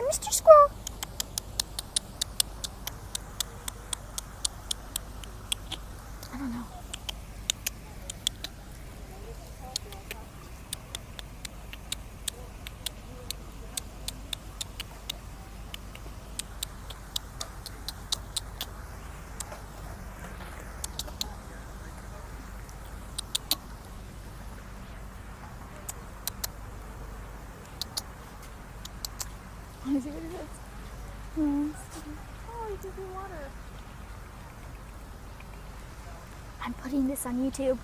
Mr. Squirrel. I don't know. Let me see what it is. Oh, he's drinking water. I'm putting this on YouTube.